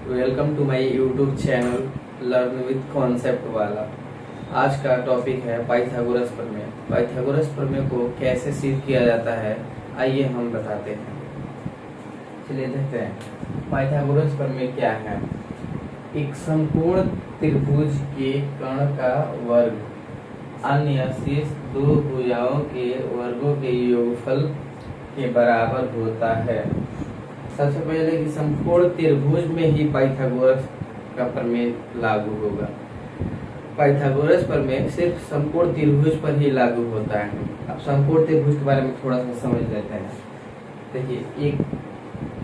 Welcome to my YouTube channel learn with concept वाला। आज का टॉपिक है पाइथागोरस प्रमेय। पाइथागोरस प्रमेय को कैसे सिद्ध किया जाता है आइए हम बताते हैं। चलिए देखते हैं पाइथागोरस प्रमेय क्या है। एक संपूर्ण त्रिभुज के कर्ण का वर्ग अन्य शेष दो भुजाओं के वर्गों के योगफल के बराबर होता है। सबसे पहले कि संपूर्ण त्रिभुज में ही पाइथागोरस का प्रमेय लागू होगा। पाइथागोरस प्रमेय सिर्फ संपूर्ण त्रिभुज पर ही लागू होता है। अब संपूर्ण त्रिभुज के बारे में थोड़ा सा समझ लेते हैं। देखिए एक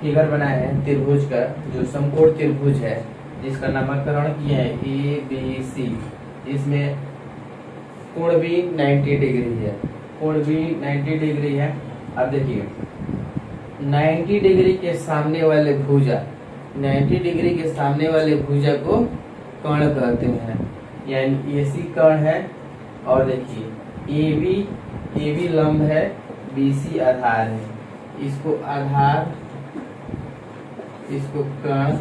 फिगर बनाया है त्रिभुज का, जो संपूर्ण त्रिभुज है जिसका नामकरण किया है ए बी सी। इसमें कोण भी 90 डिग्री है, कोण भी 90 डिग्री है। अब देखिए 90 डिग्री के सामने वाले भुजा, 90 डिग्री के सामने वाले भुजा को कर्ण कहते हैं, यानी एसी कर्ण है। और देखिए ए बी लंब है, बीसी आधार है। इसको आधार, इसको कर्ण,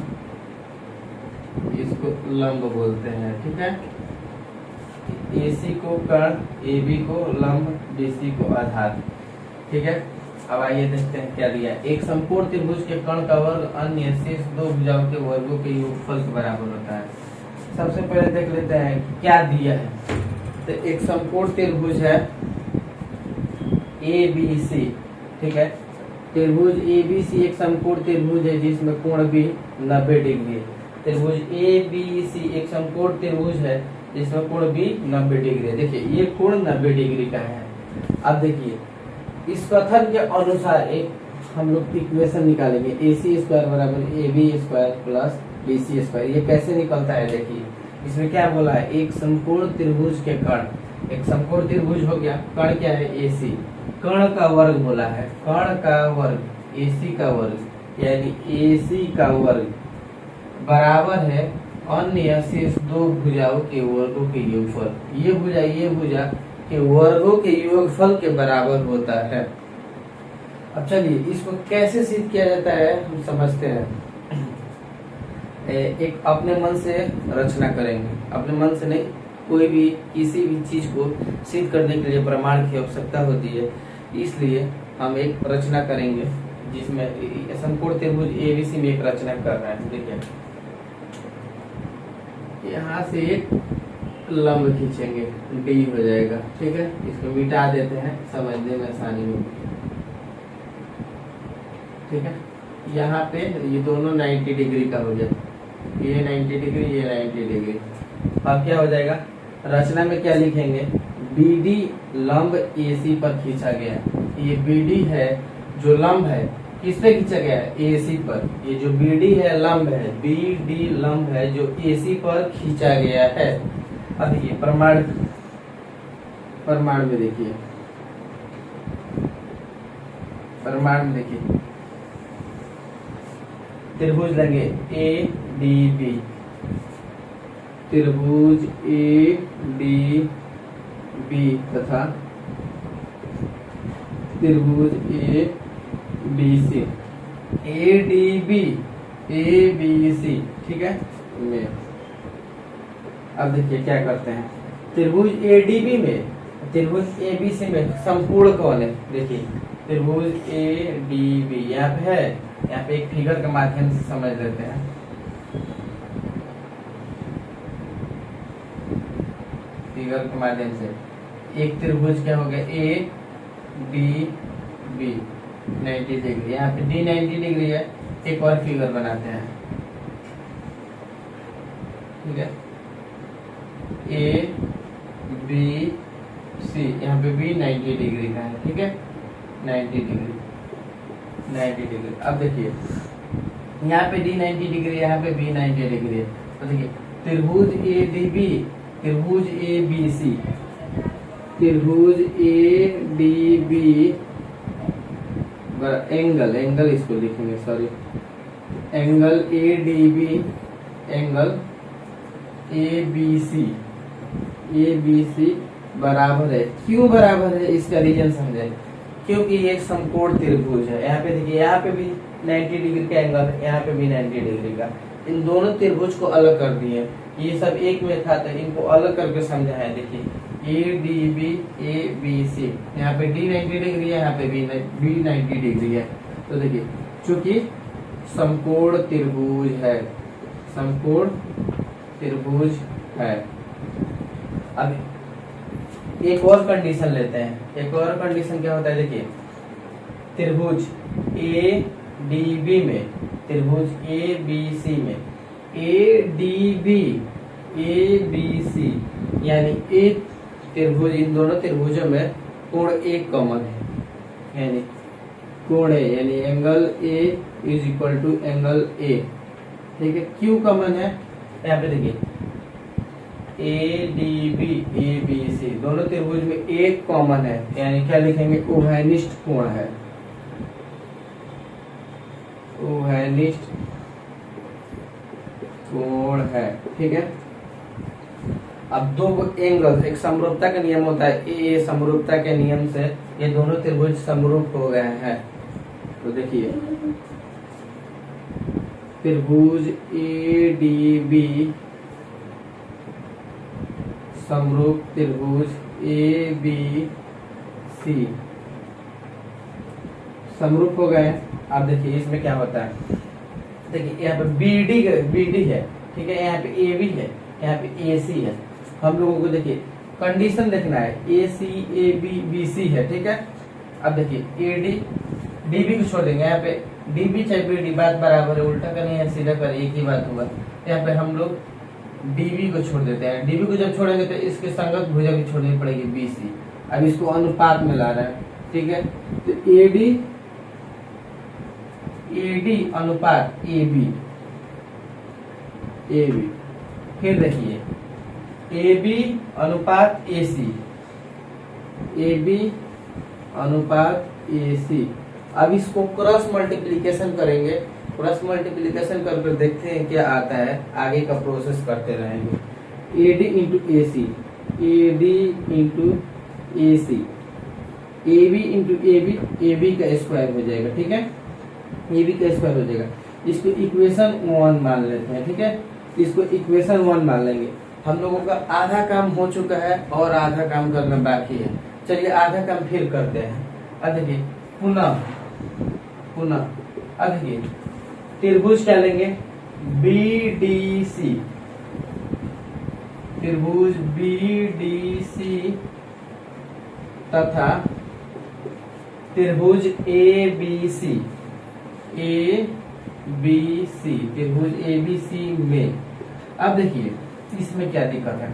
इसको लंब बोलते हैं। ठीक है, एसी को कर्ण, ए बी को लंब, बीसी को आधार। ठीक है, अब आइए देखते हैं क्या दिया। एक संपूर्ण त्रिभुज के कर्ण का वर्ग अन्य शेष दो भुजाओं के वर्गों के योगफल के बराबर होता है। सबसे पहले देख लेते हैं क्या दिया है। तो एक संपूर्ण त्रिभुज है ए बी सी। ठीक है, त्रिभुज ए बी सी एक संपूर्ण त्रिभुज है जिसमें कोण भी 90 डिग्री है। त्रिभुज ए बी सी एक संपूर्ण त्रिभुज है जिसमें कोण भी 90 डिग्री है। देखिए ये कोण 90 डिग्री का है। अब देखिए इस कथन के अनुसार एक हम लोग इक्वेशन निकालेंगे, ए सी स्क्वायर बराबर A B square plus B C square. ये कैसे निकलता है देखिए, इसमें क्या बोला है, एक संपूर्ण त्रिभुज के कर्ण, एक संपूर्ण त्रिभुज हो गया, कर्ण क्या है ए सी, कर्ण का वर्ग बोला है, कर्ण का वर्ग ए सी का वर्ग यानी ए सी का वर्ग बराबर है अन्य शेष दो भुजाओं के वर्गों के योगफल। ये भुजा के वर्गों के योगफल के बराबर होता है। अब चलिए इसको कैसे सिद्ध किया जाता है हम समझते हैं। एक अपने मन से रचना करेंगे, अपने मन से नहीं, कोई भी किसी भी चीज को सिद्ध करने के लिए प्रमाण की आवश्यकता होती है। इसलिए हम एक रचना करेंगे जिसमें संपूर्ण त्रिभुज एबीसी में एक रचना कर रहे हैं। देखिए यहाँ से एक लंब खींचेंगे, डी हो जाएगा। ठीक है, इसको मिटा देते हैं समझने में आसानी होगी। ठीक है, यहाँ पे ये दोनों 90 डिग्री का हो जाए, ये 90 डिग्री, ये 90 डिग्री। अब क्या हो जाएगा, रचना में क्या लिखेंगे, बीडी लंब एसी पर खींचा गया। ये बीडी है जो लंब है, किस पे खींचा गया है, एसी पर। ये जो बीडी है लंब है, बीडी लंब है जो एसी पर खींचा गया है। अब देखिए प्रमाण में देखिए, प्रमाण में देखिए त्रिभुज लेंगे ए डी बी, त्रिभुज ए डी बी तथा त्रिभुज A B C, A D B A B C. ठीक है, में अब देखिए क्या करते हैं, त्रिभुज एडीबी में, त्रिभुज एबीसी में संपूर्ण कौन है। देखिए त्रिभुज एडीबी यहाँ पे है, यहाँ पे एक फिगर के माध्यम से समझ लेते हैं। फिगर के माध्यम से एक त्रिभुज क्या हो गया, ए डी बी 90 डिग्री, यहाँ पे डी 90 डिग्री है। एक और फिगर बनाते हैं। ठीक है, ए बी सी, यहाँ पे भी 90 डिग्री का है। ठीक है, 90 डिग्री, 90 डिग्री। अब देखिए यहाँ पे डी 90 डिग्री, यहाँ पे बी 90 डिग्री है। तो देखिए त्रिभुज ए डी बी, त्रिभुज ए बी सी, त्रिभुज ए डी बी एंगल इसको लिखेंगे, sorry, angle A D B, angle A B C बराबर है। क्यों बराबर है इसका रीजन समझे, क्योंकि ये संपूर्ण त्रिभुज है। यहाँ पे देखिए, यहाँ पे भी 90 डिग्री का एंगल है, यहाँ पे भी 90 डिग्री का। इन दोनों त्रिभुज को अलग कर दिए, ये सब एक में था तो इनको अलग करके समझा है। देखिए ADB ABC, यहाँ पे D 90 डिग्री है, यहाँ पे B 90 डिग्री है। तो देखिए चूंकि समकोण त्रिभुज है, समकोण त्रिभुज है। अब एक और कंडीशन लेते हैं। एक और कंडीशन क्या होता है, देखिए त्रिभुज ADB में, त्रिभुज ABC में ADB ABC यानी एक त्रिभुज, इन दोनों त्रिभुजों में कोण एक कॉमन है, यानी कोण है, यानी angle A is equal to angle A। ठीक है, क्यों कॉमन है, यहाँ पे देखिए ADB ABC दोनों त्रिभुज में एक कॉमन है, यानी क्या लिखेंगे, उभयनिष्ठ कोण है, उभयनिष्ठ कोण है। ठीक है, अब दो एंगल, एक समरूपता का नियम होता है, ए समरूपता के नियम से ये दोनों त्रिभुज समरूप हो गए हैं। तो देखिए त्रिभुज ADB समरूप त्रिभुज ABC समरूप हो गए। अब देखिए इसमें क्या होता है, देखिए यहाँ पे BD है, ठीक है, यहाँ पे AB है, यहाँ पे AC है। हम लोगों को देखिए कंडीशन देखना है, AC AB BC है, ठीक है। अब देखिए AD DB को छोड़ देंगे, यहाँ पे DB चाहे BD बात बराबर है, उल्टा करनी है सीधा कर एक ही बात होगा। यहाँ पे हम लोग DB को छोड़ देते हैं, DB को जब छोड़ेंगे तो इसके संगत भुजा की छोड़नी पड़ेगी BC। अब इसको अनुपात में ला रहा है, ठीक है, तो AD अनुपात AB। फिर देखिए AB अनुपात AC, AB अनुपात AC। अब इसको क्रॉस मल्टीप्लिकेशन करेंगे, क्रॉस मल्टीप्लिकेशन करके देखते हैं क्या आता है, आगे का प्रोसेस करते रहेंगे। AD into AC, AD into AC, AB into AB, AB का स्क्वायर हो जाएगा, ठीक है, AB का स्क्वायर हो जाएगा। इसको इक्वेशन 1 मान लेते हैं, ठीक है, इसको इक्वेशन 1 मान लेंगे। हम लोगों का आधा काम हो चुका है और आधा काम करना बाकी है। चलिए आधा काम फिर करते हैं। अब देखिए पुनः अब देखिए त्रिभुज क्या लेंगे, BDC, त्रिभुज BDC तथा त्रिभुज ABC, त्रिभुज ABC में। अब देखिए इसमें क्या दिक्कत है,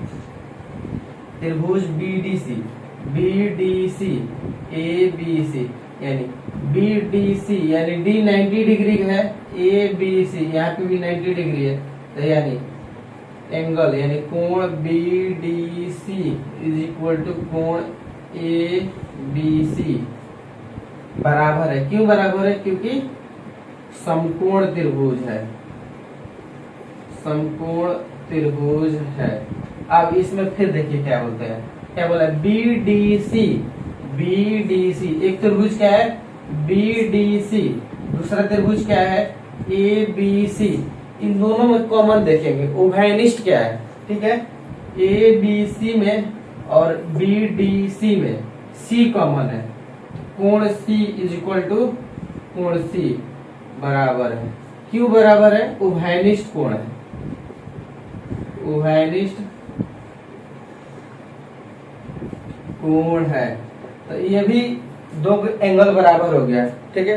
त्रिभुज BDC ABC यानी BDC यानी D 90 डिग्री है, ABC यहाँ पे भी 90 डिग्री है, तो यानी एंगल यानी कोण BDC इज इक्वल टू कोण ABC बराबर है। क्यों बराबर है, क्योंकि समकोण त्रिभुज है, समकोण त्रिभुज है। अब इसमें फिर देखिए क्या होता है, क्या बोला, BDC एक त्रिभुज क्या है BDC, दूसरा त्रिभुज क्या है ABC। इन दोनों में कॉमन देखेंगे, उभयनिष्ठ क्या है, ठीक है, ABC में और BDC में C कॉमन है, कोण C इज इक्वल टू कोण C बराबर है। क्यों बराबर है, उभयनिष्ठ कोण है, उभयनिष्ठ कोण है। तो ये भी दो एंगल बराबर हो गया, ठीक है।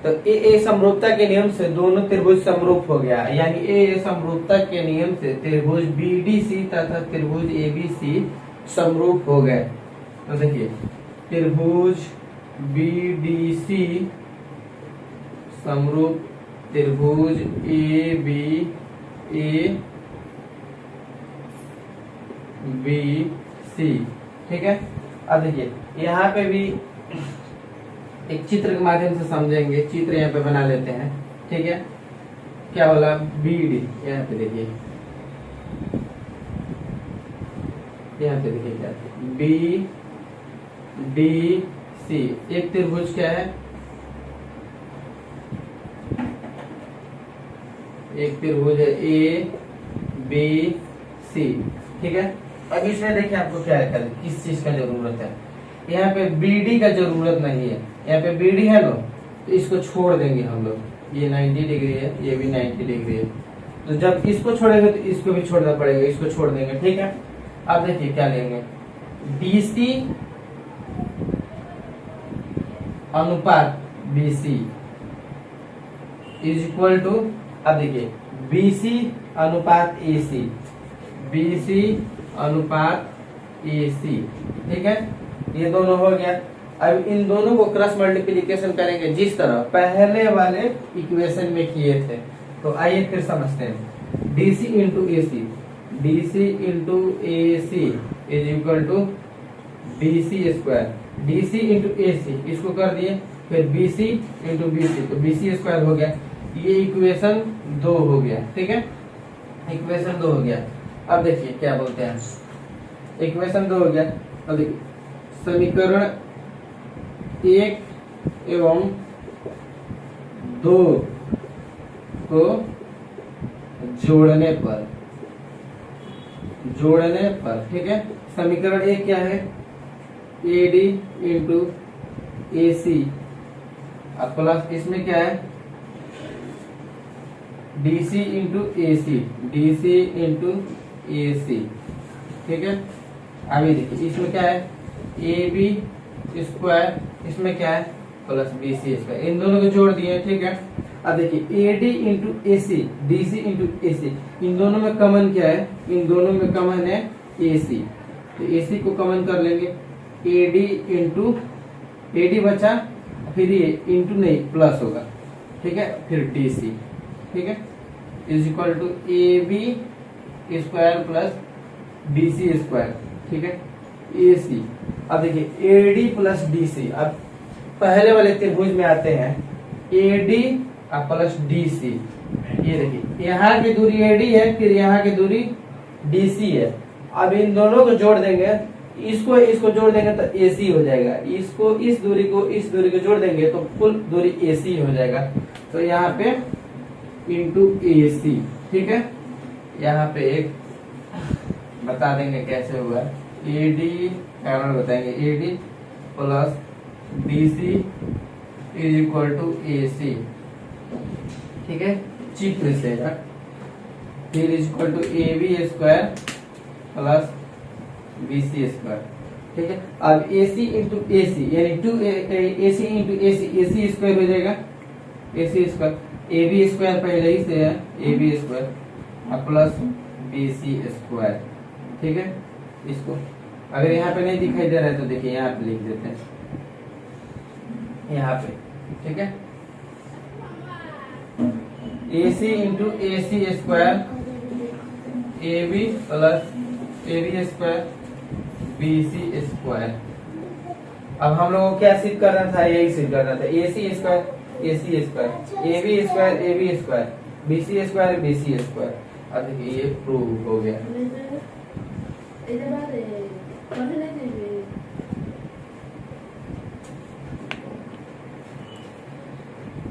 तो ए समरूपता के नियम से दोनों त्रिभुज समरूप हो गया, यानी ए समरूपता के नियम से त्रिभुज BDC तथा त्रिभुज ABC समरूप हो गए। तो देखिए त्रिभुज BDC समरूप त्रिभुज ABC, ठीक है। अब देखिए यहाँ पे भी एक चित्र के माध्यम से समझेंगे, चित्र यहाँ पे बना लेते हैं, ठीक है। क्या बोला BD, यहाँ पे देखिए, यहाँ पे देखिए क्या BDC एक त्रिभुज क्या है एक त्रिभुज है ए बी सी, ठीक है। अब इसमें देखिए आपको क्या है, किस चीज का जरूरत है। यहाँ पे बीडी का जरूरत नहीं है, यहाँ पे बीडी है ना, तो इसको छोड़ देंगे हम लोग। ये 90 डिग्री है, ये भी 90 डिग्री है, तो जब इसको छोड़ेंगे तो इसको भी छोड़ना पड़ेगा, इसको छोड़ देंगे, ठीक है। अब देखिए क्या लेंगे, BC अनुपात BC इज इक्वल टू, अब देखिए BC अनुपात AC, BC अनुपात AC, ठीक है। ये दोनों हो गया। अब इन दोनों को क्रॉस मल्टीप्लिकेशन करेंगे जिस तरह पहले वाले इक्वेशन में किए थे। तो आइए फिर समझते हैं। DC into AC, DC into AC is equal to BC square, DC into AC इसको कर दिए, फिर BC इंटू BC, तो BC स्क्वायर हो गया। ये इक्वेशन 2 हो गया, ठीक है, इक्वेशन 2 हो गया। अब देखिए क्या बोलते हैं, इक्वेशन 2 हो गया। अब देखिए समीकरण 1 एवं 2 को जोड़ने पर, ठीक है। समीकरण 1 क्या है, AD इंटू AC प्लस इसमें क्या है DC into AC, DC into AC, ठीक है। अभी देखिए इसमें क्या है, AB स्क्वायर, इसमें क्या है प्लस BC स्क्वायर, इन दोनों को जोड़ दिए, ठीक है। अब देखिए AD into AC, DC into AC, इन दोनों में कॉमन क्या है, इन दोनों में कॉमन है AC, तो AC को कॉमन कर लेंगे। AD इंटू AD बचा, फिर ये इंटू नहीं प्लस होगा, ठीक है, फिर DC, ठीक है, is equal to AB square plus BC square, ठीक है, AC। अब देखिए AD प्लस DC, अब पहले वाले त्रिभुज में आते हैं AD प्लस DC। ये देखिए यहाँ की दूरी AD है, फिर यहाँ की दूरी DC है। अब इन दोनों को जोड़ देंगे, इसको जोड़ देंगे तो AC हो जाएगा, इसको इस दूरी को जोड़ देंगे तो कुल दूरी AC हो जाएगा। तो यहाँ पे इंटू AC, ठीक है। यहाँ पे एक बता देंगे कैसे होगा, AD कारण बताएंगे, AD plus BC is equal to AC, ठीक है, चित्र से। फिर is equal to AB square plus BC square, ठीक है। अब AC इंटू AC यानी AC इंटू AC स्क्वायर हो जाएगा, AC स्क्वायर, AB स्क्वायर पहले ही से है, AB square plus BC square, ठीक है। इसको अगर यहाँ पे नहीं दिखाई दे रहा है तो देखिए यहाँ पे लिख देते हैं, यहाँ पे, ठीक है। AC into AC square AB plus AB square BC square. अब हम लोगों को क्या सिद्ध करना था, यही सिद्ध करना था, AC square AC square, AB square AB square, BC square BC square. अब देखिए ये प्रूव हो गया।